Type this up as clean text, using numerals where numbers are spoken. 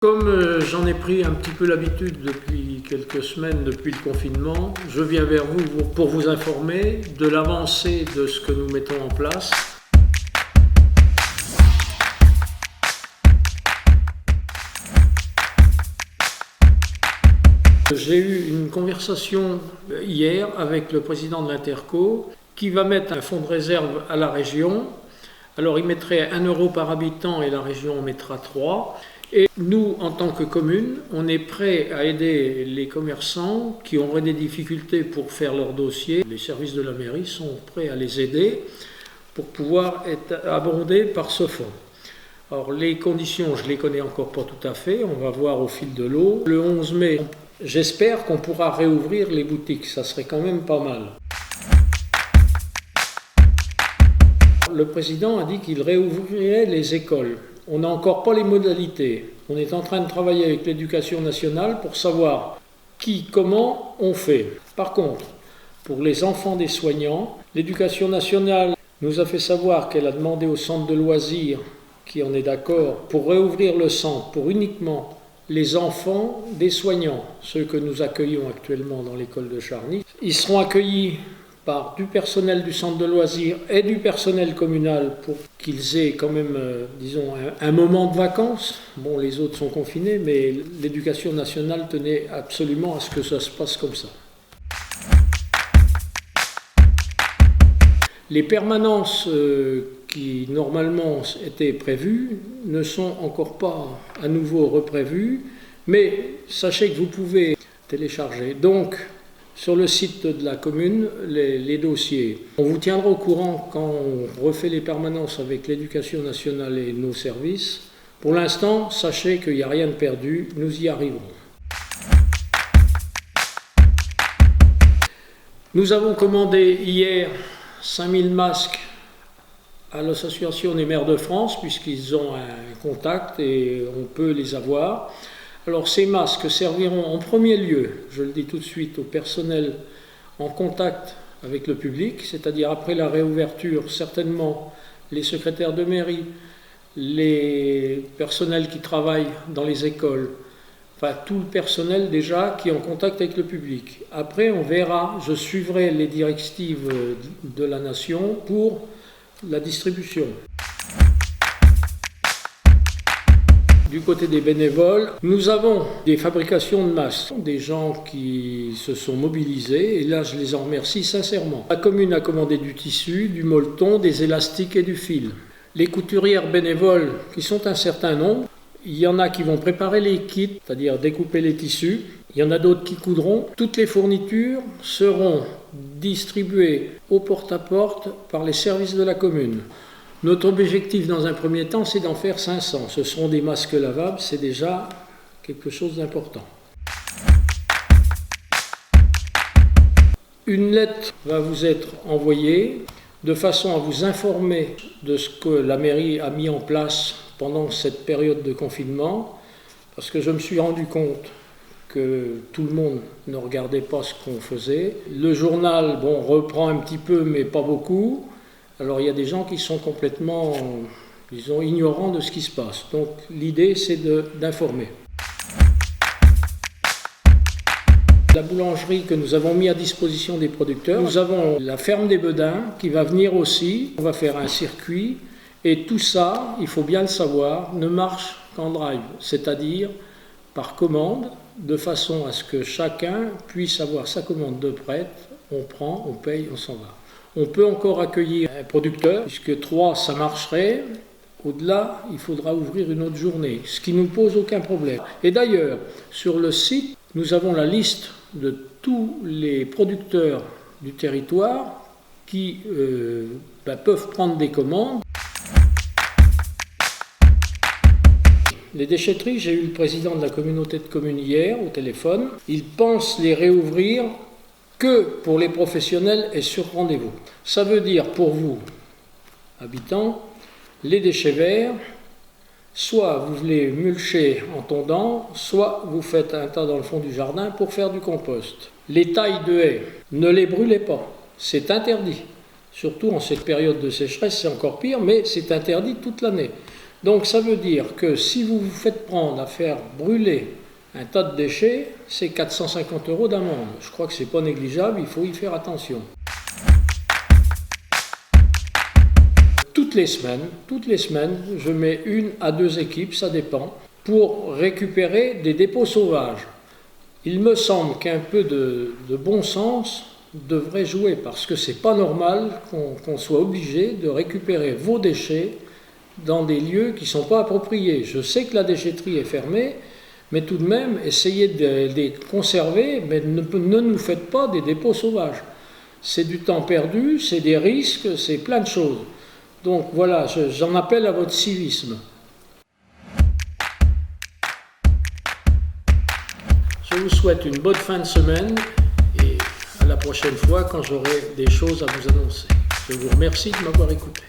Comme j'en ai pris un petit peu l'habitude depuis quelques semaines, depuis le confinement, je viens vers vous pour vous informer de l'avancée de ce que nous mettons en place. J'ai eu une conversation hier avec le président de l'Interco qui va mettre un fonds de réserve à la région. Alors il mettrait 1 euro par habitant et la région en mettra 3. Et nous, en tant que commune, on est prêt à aider les commerçants qui auraient des difficultés pour faire leur dossier. Les services de la mairie sont prêts à les aider pour pouvoir être abondés par ce fonds. Alors les conditions, je ne les connais encore pas tout à fait, on va voir au fil de l'eau. Le 11 mai, j'espère qu'on pourra réouvrir les boutiques, ça serait quand même pas mal. Le président a dit qu'il réouvrirait les écoles. On n'a encore pas les modalités. On est en train de travailler avec l'éducation nationale pour savoir qui, comment on fait. Par contre, pour les enfants des soignants, l'éducation nationale nous a fait savoir qu'elle a demandé au centre de loisirs, qui en est d'accord, pour réouvrir le centre pour uniquement les enfants des soignants, ceux que nous accueillons actuellement dans l'école de Charny. Ils seront accueillis par du personnel du centre de loisirs et du personnel communal pour qu'ils aient quand même, un moment de vacances. Bon, les autres sont confinés, mais l'éducation nationale tenait absolument à ce que ça se passe comme ça. Les permanences qui normalement étaient prévues ne sont encore pas à nouveau reprévues, mais sachez que vous pouvez télécharger donc sur le site de la commune les dossiers. On vous tiendra au courant quand on refait les permanences avec l'éducation nationale et nos services. Pour l'instant, sachez qu'il n'y a rien de perdu, nous y arriverons. Nous avons commandé hier 5000 masques à l'Association des maires de France, puisqu'ils ont un contact et on peut les avoir. Alors ces masques serviront en premier lieu, je le dis tout de suite, au personnel en contact avec le public, c'est-à-dire après la réouverture, certainement les secrétaires de mairie, les personnels qui travaillent dans les écoles, enfin tout le personnel déjà qui est en contact avec le public. Après on verra, je suivrai les directives de la nation pour la distribution. Du côté des bénévoles, nous avons des fabrications de masques, des gens qui se sont mobilisés, et là je les en remercie sincèrement. La commune a commandé du tissu, du molleton, des élastiques et du fil. Les couturières bénévoles, qui sont un certain nombre, il y en a qui vont préparer les kits, c'est-à-dire découper les tissus, il y en a d'autres qui coudront. Toutes les fournitures seront distribuées au porte-à-porte par les services de la commune. Notre objectif dans un premier temps, c'est d'en faire 500. Ce seront des masques lavables, c'est déjà quelque chose d'important. Une lettre va vous être envoyée de façon à vous informer de ce que la mairie a mis en place pendant cette période de confinement, parce que je me suis rendu compte que tout le monde ne regardait pas ce qu'on faisait. Le journal, reprend un petit peu, mais pas beaucoup. Alors il y a des gens qui sont complètement, ignorants de ce qui se passe. Donc l'idée c'est d'informer. La boulangerie que nous avons mis à disposition des producteurs, nous avons la ferme des Bedins qui va venir aussi. On va faire un circuit et tout ça, il faut bien le savoir, ne marche qu'en drive, c'est-à-dire par commande, de façon à ce que chacun puisse avoir sa commande de prête, on prend, on paye, on s'en va. On peut encore accueillir un producteur, puisque 3 ça marcherait. Au-delà, il faudra ouvrir une autre journée, ce qui ne nous pose aucun problème. Et d'ailleurs, sur le site, nous avons la liste de tous les producteurs du territoire qui peuvent prendre des commandes. Les déchetteries, j'ai eu le président de la communauté de communes hier au téléphone. Il pense les réouvrir que pour les professionnels et sur rendez-vous. Ça veut dire pour vous, habitants, les déchets verts, soit vous les mulchez en tondant, soit vous faites un tas dans le fond du jardin pour faire du compost. Les tailles de haies, ne les brûlez pas, c'est interdit. Surtout en cette période de sécheresse, c'est encore pire, mais c'est interdit toute l'année. Donc ça veut dire que si vous vous faites prendre à faire brûler un tas de déchets, c'est 450 € d'amende. Je crois que c'est pas négligeable, il faut y faire attention. Toutes les semaines, je mets 1 à 2 équipes, ça dépend, pour récupérer des dépôts sauvages. Il me semble qu'un peu de bon sens devrait jouer, parce que c'est pas normal qu'on soit obligé de récupérer vos déchets dans des lieux qui ne sont pas appropriés. Je sais que la déchetterie est fermée, mais tout de même, essayez de les conserver, mais ne nous faites pas des dépôts sauvages. C'est du temps perdu, c'est des risques, c'est plein de choses. Donc voilà, j'en appelle à votre civisme. Je vous souhaite une bonne fin de semaine et à la prochaine fois quand j'aurai des choses à vous annoncer. Je vous remercie de m'avoir écouté.